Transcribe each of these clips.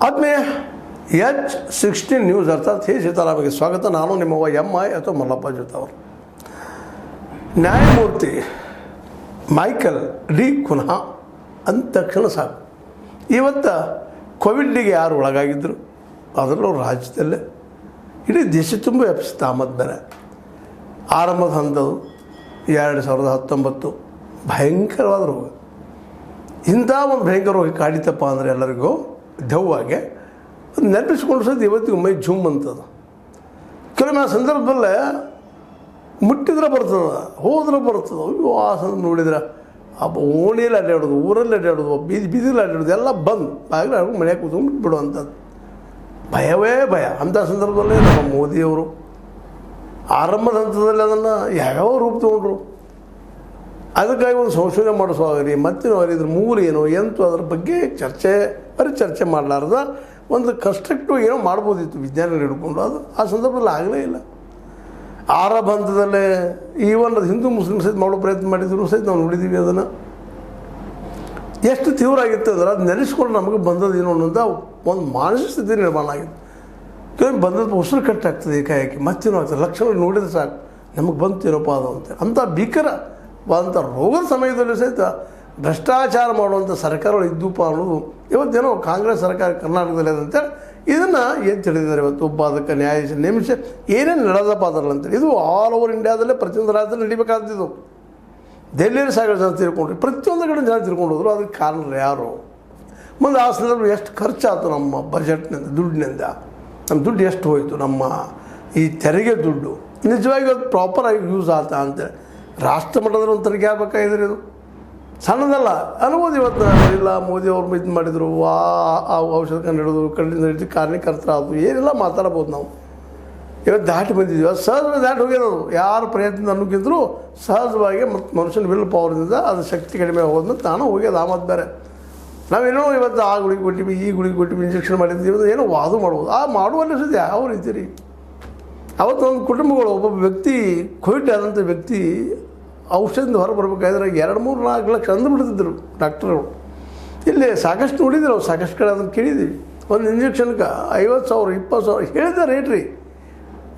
ಆದ್ಮೇಲೆ H16 news ಅರ್ಥಾತ್ ಹೇ ಸೀತಾರಾಮಗೆ ಸ್ವಾಗತ. ನಾನು ನಿಮ್ಮವ MI ಅಥವಾ ಮಲ್ಲಪ್ಪ ಜೊತೆಯವರು. ನ್ಯಾಯಮೂರ್ತಿ ಮೈಕಲ್ ಡಿ ಕುನ್ಹಾ ಅಂದ ತಕ್ಷಣ ಸಾಕು. ಇವತ್ತು ಕೋವಿಡ್ಗೆ ಯಾರು ಒಳಗಾಗಿದ್ದರು ಅದರಲ್ಲೂ ರಾಜ್ಯದಲ್ಲೇ ಇಡೀ ದೇಶ ತುಂಬ ವ್ಯಾಪಿಸಿತ ಆಮದು ಬೇರೆ ಆರಂಭದ ಹಂತದ್ದು 2019 ಭಯಂಕರವಾದ ರೋಗ. ಇಂಥ ಒಂದು ಭಯಂಕರ ರೋಗ ಕಾಡಿತಪ್ಪ ಅಂದರೆ ಎಲ್ಲರಿಗೂ ದೆವ್ವಾಗೆ ನೆನಪಿಸ್ಕೊಂಡು ಸಹಿತ ಇವತ್ತಿಗೆ ಮೈ ಜುಮ್ ಅಂತದ. ಕೆಲವೊಮ್ಮೆ ಆ ಸಂದರ್ಭದಲ್ಲೇ ಮುಟ್ಟಿದ್ರೆ ಬರ್ತದೆ, ಹೋದ್ರೆ ಬರ್ತದೆ. ಅಯ್ಯೋ ಆ ಸಂದರ್ಭ ನೋಡಿದ್ರೆ ಓಣಿಯಲ್ಲಿ ಅಡ್ಡಾಡೋದು, ಊರಲ್ಲಿ ಅಡ್ಡಾಡೋದು, ಬೀದಿಲಿ ಅಡ್ಡಾಡೋದು ಎಲ್ಲ ಬಂದು ಆಗಲೇ ಮನೆಯಾಗ ಕೂತ್ಕೊಂಡು ಬಿಡುವಂಥದ್ದು ಭಯವೇ ಭಯ. ಅಂಥ ಸಂದರ್ಭದಲ್ಲೇ ನಮ್ಮ ಮೋದಿಯವರು ಆರಂಭದ ಹಂತದಲ್ಲಿ ಅದನ್ನು ಯಾವ್ಯಾವ ರೂಪ ತೊಗೊಂಡ್ರು. ಅದಕ್ಕಾಗಿ ಒಂದು ಸಂಶೋಧನೆ ಮಾಡಿಸುವಾಗಲಿ ಮತ್ತೇನು ಇದ್ರ ಮೂಲ ಏನು ಎಂತು ಅದ್ರ ಬಗ್ಗೆ ಚರ್ಚೆ ಮಾಡಲಾರ್ದ ಒಂದು ಕನ್ಸ್ಟ್ರಕ್ಟಿವ್ ಏನೋ ಮಾಡ್ಬೋದಿತ್ತು ವಿಜ್ಞಾನಿಗಳು ಹಿಡ್ಕೊಂಡು. ಅದು ಆ ಸಂದರ್ಭದಲ್ಲಿ ಆಗಲೇ ಇಲ್ಲ. ಆರಂಭ ಹಂತದಲ್ಲೇ ಈವನ್ ಅದು ಹಿಂದೂ ಮುಸ್ಲಿಮ್ ಸಹಿತ ಮಾಡೋ ಪ್ರಯತ್ನ ಮಾಡಿದ್ರು ಸಹಿತ ನಾವು ನೋಡಿದ್ದೀವಿ. ಅದನ್ನು ಎಷ್ಟು ತೀವ್ರ ಆಗಿತ್ತು ಅಂದ್ರೆ ಅದು ನೆನೆಸ್ಕೊಂಡು ನಮಗೆ ಬಂದದೇನು ಅನ್ನೋಂಥ ಒಂದು ಮಾನಸಿಕ ಸ್ಥಿತಿ ನಿರ್ಮಾಣ ಆಗಿತ್ತು. ಕೆಲವೊಮ್ಮೆ ಬಂದದ್ದು ಉಸಿರು ಕಟ್ಟಾಗ್ತದೆ ಏಕಾಏಕಿ, ಮತ್ತೇನೋ ಆಗ್ತದೆ, ಲಕ್ಷಣ ನೋಡಿದ್ರೆ ಸಾಕು ನಮಗೆ ಬಂತೇನಪ್ಪ ಅದು ಅಂತ. ಅಂಥ ಭೀಕರವಾದಂಥ ರೋಗದ ಸಮಯದಲ್ಲಿ ಸಹಿತ ಭ್ರಷ್ಟಾಚಾರ ಮಾಡುವಂಥ ಸರ್ಕಾರಗಳು ಇದ್ದೂಪ ಅನ್ನೋದು ಇವತ್ತೇನೋ ಕಾಂಗ್ರೆಸ್ ಸರ್ಕಾರ ಕರ್ನಾಟಕದಲ್ಲಿ ಅದಂತೇಳಿ ಇದನ್ನು ಏನು ತಿಳಿದಿದ್ದಾರೆ. ಇವತ್ತು ಒಬ್ಬ ಅದಕ್ಕೆ ನ್ಯಾಯಾಧೀಶ ನೇಮಿಸಿ ಏನೇನು ನಡೆದಪ್ಪ ಅದರಲ್ಲಿ ಅಂತೇಳಿ ಇದು ಆಲ್ ಓವರ್ ಇಂಡಿಯಾದಲ್ಲೇ ಪ್ರತಿಯೊಂದು ರಾಜ್ಯದಲ್ಲಿ ನಡಿಬೇಕಾಗ್ತಿದ್ದು. ದೆಹಲಿಯಲ್ಲಿ ಸಾಗರ ಜನ ತಿಳ್ಕೊಂಡ್ರಿ, ಪ್ರತಿಯೊಂದು ಕಡೆ ಜನ ತಿಳ್ಕೊಂಡು ಹೋದ್ರು. ಅದಕ್ಕೆ ಕಾರಣ ಯಾರು? ಮುಂದೆ ಆ ಸಂದರ್ಭ ಎಷ್ಟು ಖರ್ಚಾಯಿತು ನಮ್ಮ ಬಜೆಟ್ನಿಂದ, ದುಡ್ಡಿನಿಂದ ನಮ್ಮ ದುಡ್ಡು ಎಷ್ಟು ಹೋಯಿತು, ನಮ್ಮ ಈ ತೆರಿಗೆ ದುಡ್ಡು ನಿಜವಾಗಿ ಅದು ಪ್ರಾಪರಾಗಿ ಯೂಸ್ ಆಯ್ತಾ ಅಂತೇಳಿ ರಾಷ್ಟ್ರ ಮಟ್ಟದಲ್ಲಿ ಒಂದು ತನಿಖೆ ಆಗಬೇಕಾಗಿದ್ರೆ ಇದು ಸಣ್ಣದಲ್ಲ ಅನ್ಬೋದು. ಇವತ್ತು ಇಲ್ಲ ಮೋದಿಯವ್ರು ಇದು ಮಾಡಿದರು, ಆ ಔಷಧ ಕಂಡು ಹಿಡಿದು ಕಣ್ಣಿಂದ ಕಾರಣಕರ್ತರಾದ್ರು ಏನೆಲ್ಲ ಮಾತಾಡ್ಬೋದು ನಾವು. ಇವತ್ತು ದಾಟಿ ಬಂದಿದ್ದೀವಿ, ಅದು ಸಹಜವಾಗಿ ದಾಟಿ ಹೋಗ್ಯದದು. ಯಾರ ಪ್ರಯತ್ನ ಅನ್ನೋಕ್ಕಿಂತರೂ ಸಹಜವಾಗಿ ಮತ್ತು ಮನುಷ್ಯನ ವಿಲ್ ಪವರ್ದಿಂದ ಅದು ಶಕ್ತಿ ಕಡಿಮೆ ಹೋದ್ಮೇಲೆ ತಾನು ಹೋಗ್ಯದ ಆಮದು ಬೇರೆ. ನಾವೇನೋ ಇವತ್ತು ಆ ಗುಳಿಗೆ ಕೊಟ್ಟಿವಿ, ಈ ಗುಳಿಗೆ ಕೊಟ್ಟಿವಿ, ಇಂಜೆಕ್ಷನ್ ಮಾಡಿದ್ದೀವಿ ಏನೋ ವಾದು ಮಾಡ್ಬೋದು. ಆ ಮಾಡುವಲ್ಲಿ ಸದ್ಯ ಯಾವ ರೀತಿ ರೀ ಅವತ್ತು ಒಂದು ಕುಟುಂಬಗಳು ಒಬ್ಬೊಬ್ಬ ವ್ಯಕ್ತಿ ಕೋವಿಡ್ ಆದಂಥ ವ್ಯಕ್ತಿ ಔಷಧದಿಂದ ಹೊರ ಬರಬೇಕಾದ್ರೆ 2-3-4 ಲಕ್ಷ ಅಂದುಬಿಡ್ತಿದ್ರು ಡಾಕ್ಟರ್ಗಳು. ಇಲ್ಲಿ ಸಾಕಷ್ಟು ನೋಡಿದ್ರು, ನಾವು ಸಾಕಷ್ಟು ಕಡೆ ಅದನ್ನು ಕೇಳಿದ್ದೀವಿ. ಒಂದು ಇಂಜೆಕ್ಷನ್ಗೆ 50,000 20,000 ಹೇಳಿದ ರೇಟ್ ರೀ.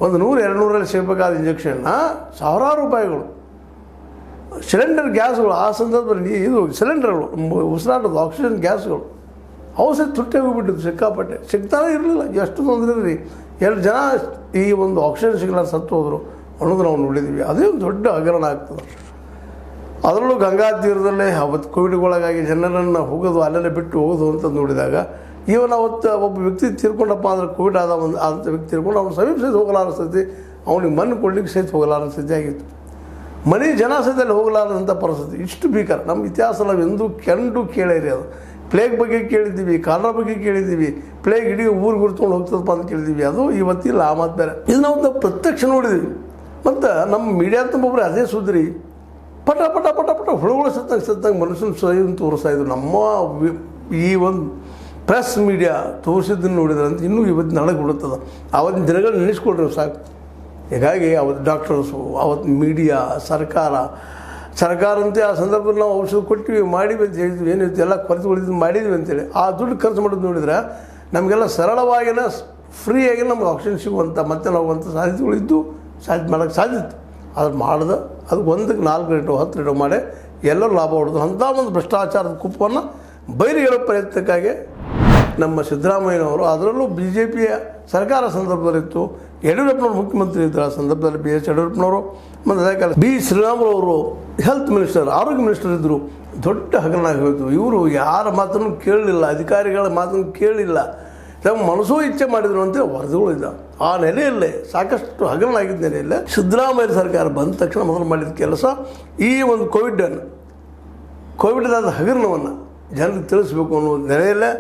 ಒಂದು 100-200 ಸಿಗಬೇಕಾದ ಇಂಜೆಕ್ಷನ್ನ ಸಾವಿರಾರು ರೂಪಾಯಿಗಳು. ಸಿಲಿಂಡರ್ ಗ್ಯಾಸ್ಗಳು ಆ ಸಂದರ್ಭದಲ್ಲಿ ಇದು ಸಿಲಿಂಡರ್ಗಳು ಉಸಿರಾಟದ ಆಕ್ಸಿಜನ್ ಗ್ಯಾಸ್ಗಳು ಔಷಧ ತುಟ್ಟಿ ಹೋಗಿಬಿಟ್ಟಿದ್ದು ಸಿಕ್ಕಾಪಟ್ಟೆ. ಸಿಗ್ತಾನೆ ಇರಲಿಲ್ಲ. ಎಷ್ಟು ತೊಂದರೆ ರೀ. 2 ಜನ ಈ ಒಂದು ಆಕ್ಸಿಜನ್ ಸಿಗಲಾರ ಸತ್ತು ಹೋದರು ಅನ್ನೋದು ನಾವು ನೋಡಿದ್ದೀವಿ. ಅದೇ ಒಂದು ದೊಡ್ಡ ಹಗರಣ ಆಗ್ತದೆ. ಅದರಲ್ಲೂ ಗಂಗಾ ತೀರದಲ್ಲೇ ಅವತ್ತು ಕೋವಿಡ್ಗೊಳಗಾಗಿ ಜನರನ್ನು ಹೋಗೋದು, ಅಲ್ಲೆಲ್ಲ ಬಿಟ್ಟು ಹೋಗೋದು ಅಂತ ನೋಡಿದಾಗ ಇವನು ಅವತ್ತು ಒಬ್ಬ ವ್ಯಕ್ತಿ ತೀರ್ಕೊಂಡಪ್ಪ ಅಂದ್ರೆ ಕೋವಿಡ್ ಆದಂಥ ವ್ಯಕ್ತಿ ತೀರ್ಕೊಂಡು ಅವ್ನು ಸಮೀಪ ಸಹಿತ ಹೋಗಲಾರ ಸ್ಥಿತಿ, ಅವನಿಗೆ ಮಣ್ಣು ಕೊಡ್ಲಿಕ್ಕೆ ಸಹಿತ ಹೋಗಲಾರ ಸ್ಥಿತಿ ಆಗಿತ್ತು. ಮನೆ ಜನ ಸಹಿತಲ್ಲಿ ಹೋಗಲಾರದಂಥ ಪರಿಸ್ಥಿತಿ. ಇಷ್ಟು ಭೀಕರ ನಮ್ಮ ಇತಿಹಾಸ ನಾವು ಎಂದೂ ಕೇಳಿರಿ. ಅದು ಪ್ಲೇಗ್ ಬಗ್ಗೆ ಕೇಳಿದ್ದೀವಿ, ಕಾಲರ ಬಗ್ಗೆ ಕೇಳಿದ್ದೀವಿ, ಪ್ಲೇಗ್ ಇಡೀ ಊರಿಗೆ ಗುರ್ತಕೊಂಡು ಹೋಗ್ತದಪ್ಪ ಅಂತ ಕೇಳಿದ್ದೀವಿ. ಅದು ಇವತ್ತಿಲ್ಲ ಆ ಮಾತು ಬೇರೆ. ಇದು ನಾವು ಪ್ರತ್ಯಕ್ಷ ನೋಡಿದ್ದೀವಿ. ಮತ್ತು ನಮ್ಮ ಮೀಡಿಯಾ ತುಂಬೊಬ್ಬರು ಅದೇ ಸುದ್ದಿ ಪಟ ಪಟ ಪಟ ಪಟ ಹುಳುಗಳು ಸತ್ತಂಗೆ ಮನುಷ್ಯನ ಸ್ವಯಂ ತೋರಿಸ್ತಾಯಿದ್ರು. ನಮ್ಮ ಈ ಒಂದು ಪ್ರೆಸ್ ಮೀಡಿಯಾ ತೋರಿಸಿದ್ದನ್ನು ನೋಡಿದ್ರಂತ ಇನ್ನೂ ಇವತ್ತು ನಳಗೆ ಬಿಡುತ್ತದೆ. ಆವತ್ತಿನ ದಿನಗಳು ನೆನೆಸ್ಕೊಳ್ರಿ ಸಾಕು. ಹೀಗಾಗಿ ಅವತ್ತು ಡಾಕ್ಟರ್ಸು, ಅವತ್ತು ಮೀಡಿಯಾ, ಸರ್ಕಾರಂತೆ ಆ ಸಂದರ್ಭದಲ್ಲಿ ನಾವು ಔಷಧ ಕೊಟ್ಟಿವಿ, ಮಾಡಿವಿ ಅಂತ ಹೇಳಿದ್ವಿ. ಏನಿತ್ತು ಎಲ್ಲ ಕೊರತೆಗಳಿದ್ದು ಮಾಡಿದ್ವಿ ಅಂತೇಳಿ ಆ ದುಡ್ಡು ಖರ್ಚು ಮಾಡೋದು ನೋಡಿದ್ರೆ ನಮಗೆಲ್ಲ ಸರಳವಾಗಿನ ಫ್ರೀಯಾಗಿ ನಮ್ಗೆ ಆಕ್ಸಿಜನ್ ಸಿಗುವಂಥ ಮತ್ತೆ ಹೋಗುವಂಥ ಸಾಧ್ಯತೆಗಳಿದ್ದು ಮಾಡೋಕ್ಕೆ ಸಾಧ್ಯತೆ. ಅದು ಮಾಡ್ದೆ ಅದು 1ಕ್ಕೆ 4 ರೇಟು 10 ರೇಟು ಮಾಡಿ ಎಲ್ಲರೂ ಲಾಭ ಹೊಡೆದು ಅಂಥ ಒಂದು ಭ್ರಷ್ಟಾಚಾರದ ಕುಪ್ಪನ್ನು ಬಯಲು ಹೇಳೋ ಪ್ರಯತ್ನಕ್ಕಾಗಿ ನಮ್ಮ ಸಿದ್ದರಾಮಯ್ಯನವರು, ಅದರಲ್ಲೂ BJPಯ ಸರ್ಕಾರ ಸಂದರ್ಭದಲ್ಲಿತ್ತು. ಯಡಿಯೂರಪ್ಪನವರು ಮುಖ್ಯಮಂತ್ರಿ ಇದ್ದರು ಆ ಸಂದರ್ಭದಲ್ಲಿ. BS ಯಡಿಯೂರಪ್ಪನವರು ಮತ್ತು ಅದೇ ಕಾಲ B ಶ್ರೀರಾಮುಲು ಹೆಲ್ತ್ ಮಿನಿಸ್ಟರ್, ಆರೋಗ್ಯ ಮಿನಿಸ್ಟರ್ ಇದ್ದರು. ದೊಡ್ಡ ಹಗರಣ ಹೋಯಿತು. ಇವರು ಯಾರ ಮಾತನ್ನು ಕೇಳಲಿಲ್ಲ, ಅಧಿಕಾರಿಗಳ ಮಾತನ್ನು ಕೇಳಲಿಲ್ಲ, ತಮ್ಮ ಮನಸ್ಸೂ ಇಚ್ಛೆ ಮಾಡಿದ್ರು ಅಂತೇಳಿ ವರದಿಗಳು ಇದ್ದ. ಆ ನೆಲೆಯಲ್ಲೇ ಸಾಕಷ್ಟು ಹಗರಣ ಆಗಿದ್ದ ನೆಲೆಯಲ್ಲೇ ಸಿದ್ದರಾಮಯ್ಯ ಸರ್ಕಾರ ಬಂದ ತಕ್ಷಣ ಮೊದಲು ಮಾಡಿದ ಕೆಲಸ ಈ ಒಂದು ಕೋವಿಡ್ದಾದ ಹಗರಣವನ್ನು ಜನರಿಗೆ ತಿಳಿಸ್ಬೇಕು ಅನ್ನೋ ನೆಲೆಯಲ್ಲೇ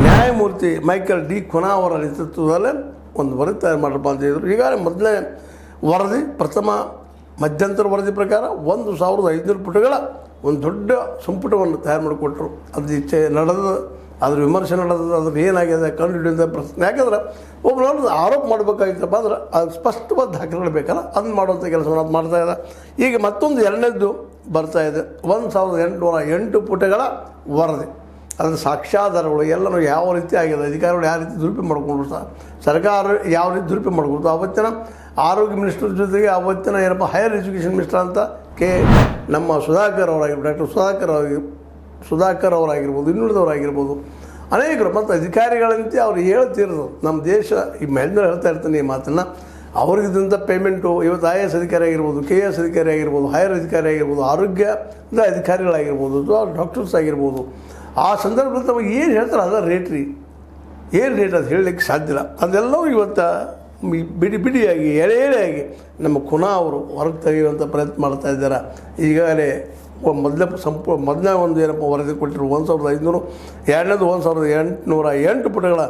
ನ್ಯಾಯಮೂರ್ತಿ ಮೈಕಲ್ ಡಿ ಕುನ್ಹಾ ಅವರ ನೇತೃತ್ವದಲ್ಲೇ ಒಂದು ವರದಿ ತಯಾರು ಮಾಡಪ್ಪ ಅಂತ ಹೇಳಿದರು. ಈಗಾಗಲೇ ಮೊದಲನೇ ವರದಿ, ಪ್ರಥಮ ಮಧ್ಯಂತರ ವರದಿ ಪ್ರಕಾರ 1,500 ಪುಟಗಳ ಒಂದು ದೊಡ್ಡ ಸಂಪುಟವನ್ನು ತಯಾರು ಮಾಡಿಕೊಟ್ರು. ಅದು ಇಚ್ಛೆ ನಡೆದ, ಅದ್ರ ವಿಮರ್ಶೆ ನಡೆದ, ಅದ್ರ ಏನಾಗಿದೆ ಕಂಡು ಹಿಡಿದ ಪ್ರಶ್ನೆ. ಯಾಕಂದ್ರೆ ಒಬ್ಬರು ಆರೋಪ ಮಾಡಬೇಕಾಗಿತ್ತಪ್ಪ ಅಂದ್ರೆ ಅದು ಸ್ಪಷ್ಟವಾದ ದಾಖಲೆಗಳು ಬೇಕಲ್ಲ, ಅದನ್ನು ಮಾಡುವಂಥ ಕೆಲಸವನ್ನು ಅದು ಮಾಡ್ತಾಯಿದೆ. ಈಗ ಮತ್ತೊಂದು 2ನೇದು ಬರ್ತಾಯಿದೆ, 1,808 ಪುಟಗಳ ವರದಿ. ಅದರ ಸಾಕ್ಷ್ಯಾಧಾರಗಳು ಎಲ್ಲನೂ ಯಾವ ರೀತಿ ಆಗಿದೆ, ಅಧಿಕಾರಿಗಳು ಯಾವ ರೀತಿ ದುರುಪಯೋಗ ಮಾಡಿಕೊಂಡ್ರು, ಸರ್ಕಾರ ಯಾವ ರೀತಿ ದುರುಪಯೋಗ ಮಾಡಿಕೊಡ್ತು. ಅವತ್ತಿನ ಆರೋಗ್ಯ ಮಿನಿಸ್ಟರ್ ಜೊತೆಗೆ ಅವತ್ತಿನ ಏನಪ್ಪ ಹೈಯರ್ ಎಜುಕೇಷನ್ ಮಿನಿಸ್ಟರ್ ಅಂತ ನಮ್ಮ ಸುಧಾಕರ್ ಅವರಾಗಿರ್ಬೋದು, ಡಾಕ್ಟರ್ ಸುಧಾಕರ್ ಅವರಾಗಿರ್ಬೋದು, ಇನ್ನುಳಿದವರಾಗಿರ್ಬೋದು, ಅನೇಕರು ಮತ್ತು ಅಧಿಕಾರಿಗಳಂತೆ ಅವ್ರು ಹೇಳ್ತಿರೋದು. ನಮ್ಮ ದೇಶ ಈ ಮಹಿಳೆಯರು ಹೇಳ್ತಾ ಇರ್ತಾನೆ ಈ ಮಾತನ್ನು, ಅವ್ರಿಗಿದ್ದಂಥ ಪೇಮೆಂಟು ಇವತ್ತು IAS ಅಧಿಕಾರಿ ಆಗಿರ್ಬೋದು, KS ಅಧಿಕಾರಿ ಆಗಿರ್ಬೋದು, ಹೈಯರ್ ಅಧಿಕಾರಿ ಆಗಿರ್ಬೋದು, ಆರೋಗ್ಯದ ಅಧಿಕಾರಿಗಳಾಗಿರ್ಬೋದು, ಡಾಕ್ಟರ್ಸ್ ಆಗಿರ್ಬೋದು, ಆ ಸಂದರ್ಭದಲ್ಲಿ ತಮಗೆ ಏನು ಹೇಳ್ತಾರೆ ಅದರ ರೇಟ್ ರೀ, ಏನು ರೇಟ್ ಅದು ಹೇಳಲಿಕ್ಕೆ ಸಾಧ್ಯ ಇಲ್ಲ. ಅದೆಲ್ಲವೂ ಇವತ್ತು ಬಿಡಿಯಾಗಿ ಎಳೆಯಾಗಿ ನಮ್ಮ ಕುನಾ ಅವರು ಹೊರಗೆ ತೆಗೆಯುವಂಥ ಪ್ರಯತ್ನ ಮಾಡ್ತಾ ಇದ್ದಾರೆ. ಈಗಾಗಲೇ ಮೊದಲನೇ ಒಂದು ಏನಪ್ಪ ವರದಿ ಕೊಟ್ಟಿರು 1500, ಎರಡನೇದು 1808 ಪುಟಗಳ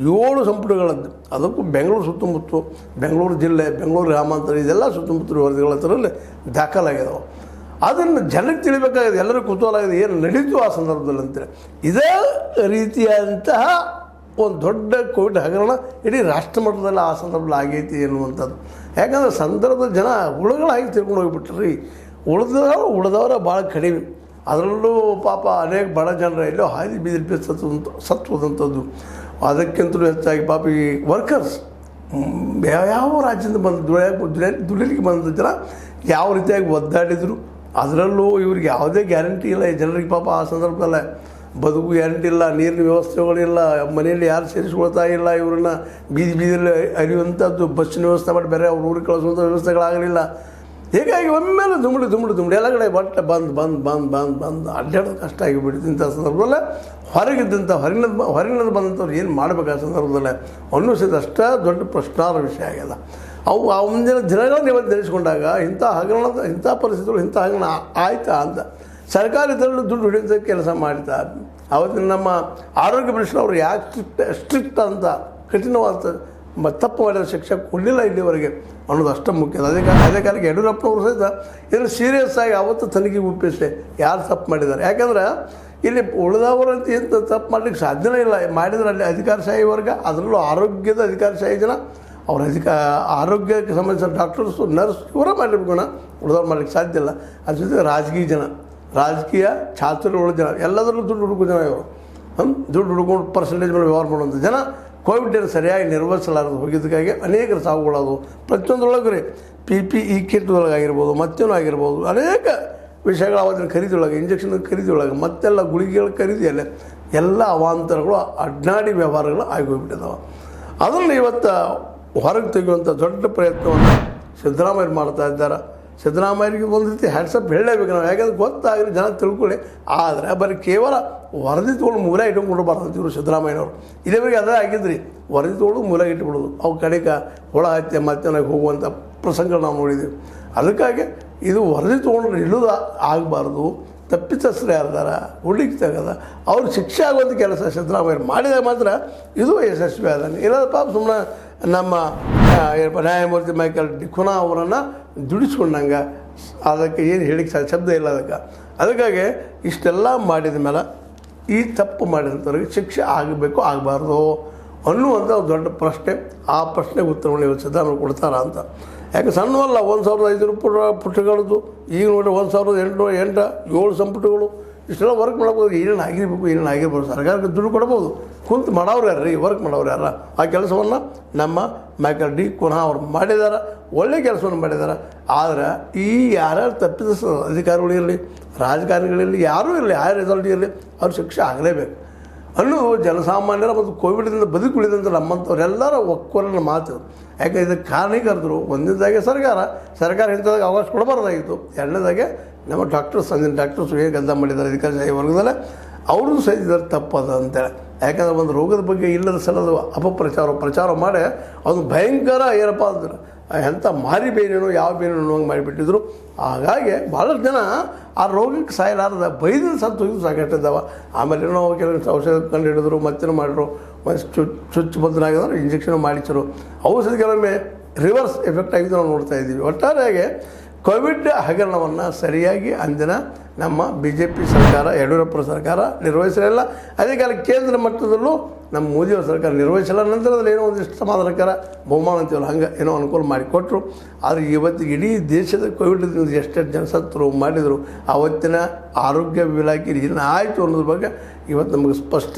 7 ಸಂಪುಟಗಳದ್ದು. ಅದಕ್ಕೂ ಬೆಂಗಳೂರು ಸುತ್ತಮುತ್ತ, ಬೆಂಗಳೂರು ಜಿಲ್ಲೆ, ಬೆಂಗಳೂರು ಗ್ರಾಮಾಂತರ, ಇದೆಲ್ಲ ಸುತ್ತಮುತ್ತಲ ವರದಿಗಳ ಥರಲ್ಲಿ ದಾಖಲಾಗಿದ್ದಾವೆ. ಅದನ್ನು ಜನಕ್ಕೆ ತಿಳಿಬೇಕಾಗಿದೆ, ಎಲ್ಲರಿಗೂ ಕುತೂಹಲ ಆಗಿದೆ ಏನು ನಡೀತು ಆ ಸಂದರ್ಭದಲ್ಲಿ ಅಂತೇಳಿ. ಇದೇ ರೀತಿಯಾದಂತಹ ಒಂದು ದೊಡ್ಡ ಕೋವಿಡ್ ಹಗರಣ ಇಡೀ ರಾಷ್ಟ್ರ ಮಟ್ಟದಲ್ಲಿ ಆ ಸಂದರ್ಭದಲ್ಲಿ ಆಗೈತಿ ಎನ್ನುವಂಥದ್ದು. ಯಾಕಂದರೆ ಸಂದರ್ಭದ ಜನ ಹುಳುಗಳಾಗಿ ತಿಳ್ಕೊಂಡು ಹೋಗಿಬಿಟ್ರಿ. ಉಳಿದವರ ಭಾಳ ಕಡಿಮೆ. ಅದರಲ್ಲೂ ಪಾಪ ಅನೇಕ ಬಡ ಜನರ ಎಲ್ಲೋ ಹಾದಿ ಬೀದಿ ಸತ್ತುವಂಥದ್ದು. ಅದಕ್ಕಿಂತಲೂ ಹೆಚ್ಚಾಗಿ ಪಾಪ ಈ ವರ್ಕರ್ಸ್ ಯಾವ ರಾಜ್ಯದಿಂದ ದುಡಿಲಿಕ್ಕೆ ಬಂದ ಜನ ಯಾವ ರೀತಿಯಾಗಿ ಒದ್ದಾಡಿದರು. ಅದರಲ್ಲೂ ಇವ್ರಿಗೆ ಯಾವುದೇ ಗ್ಯಾರಂಟಿ ಇಲ್ಲ. ಈ ಜನರಿಗೆ ಪಾಪ ಆ ಸಂದರ್ಭದಲ್ಲೇ ಬದುಕು ಗ್ಯಾರಂಟಿ ಇಲ್ಲ, ನೀರಿನ ವ್ಯವಸ್ಥೆಗಳಿಲ್ಲ, ಮನೆಯಲ್ಲಿ ಯಾರು ಸೇರಿಸ್ಕೊಳ್ತಾ ಇಲ್ಲ, ಇವ್ರನ್ನ ಬೀದಿಯಲ್ಲಿ ಅರಿಯುವಂಥದ್ದು, ಬಸ್ಸಿನ ವ್ಯವಸ್ಥೆ ಮಾಡಿ ಬೇರೆ ಅವ್ರ ಊರಿಗೆ ಕಳಿಸುವಂಥ ವ್ಯವಸ್ಥೆಗಳಾಗಲಿಲ್ಲ. ಹೀಗಾಗಿ ಒಮ್ಮೆಲೆ ದುಮ್ಡು ಎಲ್ಲ ಕಡೆ ಬಟ್ಟೆ ಬಂದು ಅಡ್ಡಾಡೋದು ಕಷ್ಟ ಆಗಿಬಿಡ್ತು. ಇಂಥ ಸಂದರ್ಭದಲ್ಲೇ ಹೊರಗಿನದು ಬಂದಂಥವ್ರು ಏನು ಮಾಡಬೇಕು ಆ ಸಂದರ್ಭದಲ್ಲೇ ಅನ್ನಿಸಿದ ಅಷ್ಟೇ ದೊಡ್ಡ ಪ್ರಶ್ನಾರ್ಹ ವಿಷಯ ಆಗ್ಯದ. ಅವು ಆ ಮುಂದಿನ ದಿನಗಳನ್ನು ಇವತ್ತು ನೆನೆಸ್ಕೊಂಡಾಗ ಇಂಥ ಹಗರಣದ ಇಂಥ ಪರಿಸ್ಥಿತಿಗಳು ಇಂಥ ಹಗರಣ ಆಯ್ತಾ ಅಂತ ಸರ್ಕಾರ ಇದರಲ್ಲೂ ದುಡ್ಡು ಹಿಡಿಯೋದ ಕೆಲಸ ಮಾಡ್ತಾ. ಅವತ್ತಿನ ನಮ್ಮ ಆರೋಗ್ಯ ಮಿನಿಸ್ಟರ್ ಅವರು ಯಾಕೆ ಸ್ಟ್ರಿಕ್ಟ್ ಅಂತ ಕಠಿಣವಾದ ತಪ್ಪು ಮಾಡಿದ ಶಿಕ್ಷೆ ಕೊಡಲಿಲ್ಲ ಇಲ್ಲಿವರೆಗೆ ಅನ್ನೋದು ಅಷ್ಟೇ ಮುಖ್ಯ. ಅದೇ ಕಾಲಕ್ಕೆ ಯಡಿಯೂರಪ್ಪನವರು ಸಹಿತ ಇದನ್ನು ಸೀರಿಯಸ್ ಆಗಿ ಅವತ್ತು ತನಿಖೆಗೆ ಒಪ್ಪಿಸಿ ಯಾರು ತಪ್ಪು ಮಾಡಿದ್ದಾರೆ. ಯಾಕಂದ್ರೆ ಇಲ್ಲಿ ಉಳಿದವರಂತ ಏನು ತಪ್ಪು ಮಾಡಲಿಕ್ಕೆ ಸಾಧ್ಯನೇ ಇಲ್ಲ. ಮಾಡಿದರೆ ಅಲ್ಲಿ ಅಧಿಕಾರಶಾಹಿ ವರ್ಗ, ಅದರಲ್ಲೂ ಆರೋಗ್ಯದ ಅಧಿಕಾರಶಾಹಿ ಜನ, ಅವ್ರ ಆರೋಗ್ಯಕ್ಕೆ ಸಂಬಂಧಿಸಿದ ಡಾಕ್ಟರ್ಸು, ನರ್ಸ್ ಇವರೇ ಮಾಡಿರ್ಬೇಕಣ್ಣ, ಉಳಿದವ್ರು ಮಾಡಲಿಕ್ಕೆ ಸಾಧ್ಯ ಇಲ್ಲ. ಅದ್ರ ಜೊತೆ ರಾಜಕೀಯ ಚಾತುರ್ಯಗಳ ಜನ, ಎಲ್ಲದರಲ್ಲೂ ದುಡ್ಡು ಹುಡುಕೋ ಜನ ಇವರು. ದುಡ್ಡು ಹುಡ್ಕೊಂಡು ಪರ್ಸೆಂಟೇಜ್ ಮೇಲೆ ವ್ಯವಹಾರ ಮಾಡುವಂಥ ಜನ ಕೋವಿಡನ್ನು ಸರಿಯಾಗಿ ನಿರ್ವಹಿಸಲಾರದು ಹೋಗಿದ್ದಕ್ಕಾಗಿ ಅನೇಕರು ಸಾವುಗಳಾದವು. ಪ್ರತಿಯೊಂದರೊಳಗೆ ರೀ PPE ಕಿಟ್ ಒಳಗಾಗಿರ್ಬೋದು, ಮತ್ತೇನೂ ಆಗಿರ್ಬೋದು, ಅನೇಕ ವಿಷಯಗಳು ಅವತ್ತಿನ ಖರೀದಿಯೊಳಗೆ, ಇಂಜೆಕ್ಷನ್ ಖರೀದಿಯೊಳಗೆ, ಮತ್ತೆಲ್ಲ ಗುಳಿಗೆಗಳ ಖರೀದಿಯಲ್ಲೇ ಎಲ್ಲ ಅವಾಂತರಗಳು, ಅಡ್ನಾಡಿ ವ್ಯವಹಾರಗಳು ಆಗಿ ಹೋಗ್ಬಿಟ್ಟಿದ್ದಾವೆ. ಅದನ್ನು ಇವತ್ತು ಹೊರಗೆ ತೆಗೆಯುವಂಥ ದೊಡ್ಡ ಪ್ರಯತ್ನವನ್ನು ಸಿದ್ದರಾಮಯ್ಯ ಮಾಡ್ತಾ ಇದ್ದಾರೆ. ಸಿದ್ದರಾಮಯ್ಯರಿಗೆ ಒಂದು ರೀತಿ ಹ್ಯಾಟ್ಸಪ್ ಹೇಳಲೇಬೇಕು ನಾವು, ಯಾಕಂದ್ರೆ ಗೊತ್ತಾಗಲಿ ಜನ ತಿಳ್ಕೊಳ್ಳಿ. ಆದರೆ ಬರೀ ಕೇವಲ ವರದಿ ತೊಗೊಂಡು ಮೂಲೆ ಇಟ್ಕೊಂಡು ಬರ್ತಂತಿದ್ರು ಸಿದ್ದರಾಮಯ್ಯನವರು. ಇದೇವರೆಗೆ ಅದೇ ಆಗಿದ್ರಿ, ವರದಿ ತೊಗೊಂಡು ಮೂಲೆಗೆ ಇಟ್ಬಿಡೋದು, ಅವು ಕಡೆಗೆ ಹುಳ ಹತ್ಯೆ ಮತ್ತೆ ಹೋಗುವಂಥ ಪ್ರಸಂಗ ನಾವು ನೋಡಿದ್ದೀವಿ. ಅದಕ್ಕಾಗಿ ಇದು ವರದಿ ತೊಗೊಂಡು ನಿಲ್ಲೋದು ಆಗಬಾರ್ದು. ತಪ್ಪಿತಸ್ಥರು ಯಾರ್ದಾರ ಹುಡುಕಿ ತೆಗೆದ ಅವ್ರು ಶಿಕ್ಷೆ ಆಗುವಂಥ ಕೆಲಸ ಸಿದ್ದರಾಮಯ್ಯ ಮಾಡಿದಾಗ ಮಾತ್ರ ಇದು ಯಶಸ್ವಿ ಆದಾನೆ. ಇಲ್ಲದ ಪಾಪ ಸುಮ್ಮನೆ ನಮ್ಮ ನ್ಯಾಯಮೂರ್ತಿ ಮೈಕಲ್ ಡಿ ಕುನಾ ಅವರನ್ನು ದುಡಿಸ್ಕೊಂಡಂಗೆ ಅದಕ್ಕೆ ಏನು ಹೇಳಿಕ್ಕೆ ಶಬ್ದ ಇಲ್ಲ. ಅದಕ್ಕಾಗಿ ಇಷ್ಟೆಲ್ಲ ಮಾಡಿದ ಮೇಲೆ ಈ ತಪ್ಪು ಮಾಡಿದಂಥವ್ರಿಗೆ ಶಿಕ್ಷೆ ಆಗಬೇಕು ಆಗಬಾರ್ದು ಅನ್ನುವಂಥ ದೊಡ್ಡ ಪ್ರಶ್ನೆ. ಆ ಪ್ರಶ್ನೆಗೆ ಉತ್ತರವನ್ನು ಇವತ್ತು ಸಿದ್ದರಾಮಯ್ಯ ಕೊಡ್ತಾರ ಅಂತ. ಯಾಕೆ ಸಣ್ಣವಲ್ಲ, 1500 ಪುಟಗಳದ್ದು. ಈಗ ನೋಡಿ 1808 7 ಸಂಪುಟಗಳು ಇಷ್ಟೆಲ್ಲ ವರ್ಕ್ ಮಾಡ್ಬೋದು. ಏನೇನು ಆಗಿರ್ಬೋದು, ಸರ್ಕಾರಕ್ಕೆ ದುಡ್ಡು ಕೊಡ್ಬೋದು. ಕುಂತು ಮಾಡೋರು ಯಾರು ರೀ, ವರ್ಕ್ ಮಾಡೋರು ಯಾರ? ಆ ಕೆಲಸವನ್ನು ನಮ್ಮ ಮೈಕಲ್ ಡಿ ಕುನಾ ಅವರು ಮಾಡಿದ್ದಾರೆ, ಒಳ್ಳೆಯ ಕೆಲಸವನ್ನು ಮಾಡಿದ್ದಾರೆ. ಆದರೆ ಈ ಯಾರ್ಯಾರು ತಪ್ಪಿದ ಅಧಿಕಾರಿಗಳಿರಲಿ, ರಾಜಕಾರಣಿಗಳಿರಲಿ, ಯಾರೂ ಇರಲಿ, ಹೈಯರ್ ಅಥಾರಿಟಿ ಇರಲಿ, ಅವ್ರ ಶಿಕ್ಷೆ ಆಗಲೇಬೇಕು ಅನ್ನೋದು ಜನಸಾಮಾನ್ಯರ ಮತ್ತು ಕೋವಿಡ್ದಿಂದ ಬದುಕುಳಿದಂಥ ನಮ್ಮಂಥವ್ರೆಲ್ಲರ ಒಕ್ಕೊರನ ಮಾತು. ಯಾಕೆ ಇದಕ್ಕೆ ಕಾರಣೀಕರ್ತರು ಒಂದನೇದಾಗೆ ಸರ್ಕಾರ ಇಂಥದಾಗ ಅವಕಾಶ ಕೊಡಬಾರ್ದಾಗಿತ್ತು. ಎರಡನೇದಾಗೆ ನಮ್ಮ ಡಾಕ್ಟರ್ಸ್, ಅಂದಿನ ಡಾಕ್ಟರ್ಸ್ ಏನು ಕೆಲಸ ಮಾಡಿದ್ದಾರೆ ಅಧಿಕಾರಶಾಹಿ ವರ್ಗದಲ್ಲೇ, ಅವ್ರದ್ದು ಸಹಿತ ತಪ್ಪದ ಅಂತೇಳಿ. ಯಾಕಂದ್ರೆ ಒಂದು ರೋಗದ ಬಗ್ಗೆ ಇಲ್ಲದ ಸಲದ ಪ್ರಚಾರ ಮಾಡಿ ಅದು ಭಯಂಕರ ಏನಪ್ಪ ಅಂದ್ರೆ ಎಂಥ ಮಾರಿ ಬೇನೇನೋ ಯಾವ ಬೇನೇನೋ ಹಂಗೆ ಮಾಡಿಬಿಟ್ಟಿದ್ರು. ಹಾಗಾಗಿ ಭಾಳಷ್ಟು ಜನ ಆ ರೋಗಕ್ಕೆ ಸಾಯಲಾರದ ಬೈದ ಸತ್ತು ಹೋಗಿದ್ದು ಸಾಕಷ್ಟಿದ್ದಾವೆ. ಆಮೇಲೆ ಏನೋ ಕೆಲವೊಂದು ಔಷಧ ಕಂಡು ಹಿಡಿದ್ರು, ಮತ್ತೇನೋ ಮಾಡಿದ್ರು, ಚುಚ್ಚು ಬದಲಾಗಿದ್ರು, ಇಂಜೆಕ್ಷನ್ ಮಾಡಿಸಿರು. ಔಷಧ ಕೆಲವೊಮ್ಮೆ ರಿವರ್ಸ್ ಎಫೆಕ್ಟ್ ಆಗಿದ್ದು ನಾವು ನೋಡ್ತಾ ಇದ್ದೀವಿ. ಒಟ್ಟಾರೆಯಾಗಿ ಕೋವಿಡ್ ಹಗರಣವನ್ನು ಸರಿಯಾಗಿ ಅಂದಿನ ನಮ್ಮ BJP ಸರ್ಕಾರ, ಯಡಿಯೂರಪ್ಪರ ಸರ್ಕಾರ ನಿರ್ವಹಿಸಲಿಲ್ಲ. ಅದೇ ಕಾಲ ಕೇಂದ್ರ ಮಟ್ಟದಲ್ಲೂ ನಮ್ಮ ಮೋದಿಯವರ ಸರ್ಕಾರ ನಿರ್ವಹಿಸಲ್ಲ. ನಂತರದಲ್ಲಿ ಏನೋ ಒಂದಿಷ್ಟು ಸಮಾಧಾನಕರ ಬಹುಮಾನ ಅಂತೀವಲ್ಲ ಹಂಗೆ ಏನೋ ಅನುಕೂಲ ಮಾಡಿಕೊಟ್ರು. ಆದರೆ ಇವತ್ತಿಗೆ ಇಡೀ ದೇಶದ ಕೋವಿಡ್ ಎಷ್ಟೆಷ್ಟು ಜನ ಸತ್ತರು ಮಾಡಿದರು, ಆವತ್ತಿನ ಆರೋಗ್ಯ ಇಲಾಖೆ ಏನಾಯಿತು ಅನ್ನೋದ್ರ ಬಗ್ಗೆ ಇವತ್ತು ನಮಗೆ ಸ್ಪಷ್ಟ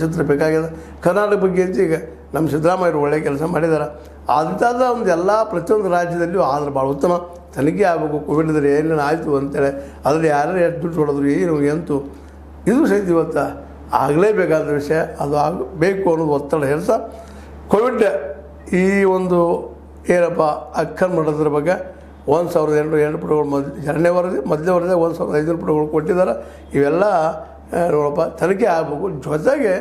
ಚಿತ್ರ ಬೇಕಾಗಿದೆ. ಕರ್ನಾಟಕ ಬಗ್ಗೆ ಅಂತ ಈಗ ನಮ್ಮ ಸಿದ್ದರಾಮಯ್ಯರು ಒಳ್ಳೆಯ ಕೆಲಸ ಮಾಡಿದ್ದಾರೆ. ಅಂಥದ್ದು ಒಂದು ಎಲ್ಲ ಪ್ರತಿಯೊಂದು ರಾಜ್ಯದಲ್ಲಿಯೂ ಆದ್ರೆ ಭಾಳ ಉತ್ತಮ. ತನಿಖೆ ಆಗಬೇಕು, ಕೋವಿಡ್ದರೆ ಏನೇನು ಆಯಿತು ಅಂತೇಳಿ ಅದರಲ್ಲಿ ಯಾರು ಎಷ್ಟು ದುಡ್ಡು ಹೊಡೆದ್ರು ಏನು ಎಂತು ಇದು ಸಹಿತ ಇವತ್ತು ಆಗಲೇಬೇಕಾದ ವಿಷಯ. ಅದು ಆಗಬೇಕು ಅನ್ನೋದು ಒತ್ತಡ ಹೇಳ್ತಾ ಕೋವಿಡ್ ಈ ಒಂದು ಏನಪ್ಪ ಅಕ್ಕನ್ ಮಾಡೋದ್ರ ಬಗ್ಗೆ 1,200 ಪುಟಗಳು ಎರಡನೇ ವರದಿ, ಮೊದಲನೇ ವರದಿ 1,500 ಪುಟಗಳು ಕೊಟ್ಟಿದ್ದಾರೆ. ಇವೆಲ್ಲ ನೋಡಪ್ಪ ತನಿಖೆ ಆಗಬೇಕು. ಜೊತೆಗೆ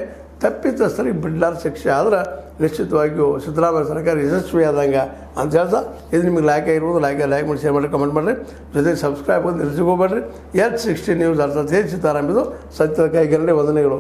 ತಪ್ಪಿತಸ್ಥರಿಗೆ ಬಿಡ್ಲಾರ ಶಿಕ್ಷೆ ಆದ್ರೆ ನಿಶ್ಚಿತವಾಗಿಯೂ ಸಿದ್ದರಾಮಯ್ಯ ಸರ್ಕಾರ ಯಶಸ್ವಿ ಆದಂಗೆ ಅಂತ ಹೇಳ್ತಾ ಇದು ನಿಮಗೆ ಲೈಕ್ ಆಗಿರ್ಬೋದು. ಲೈಕ್ ಮಾಡಿ, ಶೇರ್ ಮಾಡಿ, ಕಮೆಂಟ್ ಮಾಡಿರಿ. ಜೊತೆಗೆ ಸಬ್ಸ್ಕ್ರೈಬ್ ಅಂತ ನಿಲ್ಸಿಕೋಬೇಡ್ರಿ. H60 ನ್ಯೂಸ್ ಅರ್ಥಾತ್ ಹೇಳಿ ಸಿದ್ದರಾಮಯ್ಯದು ಸತ್ಯದ ಕೈಗನ್ನಡಿ ವಂದನೆಗಳು.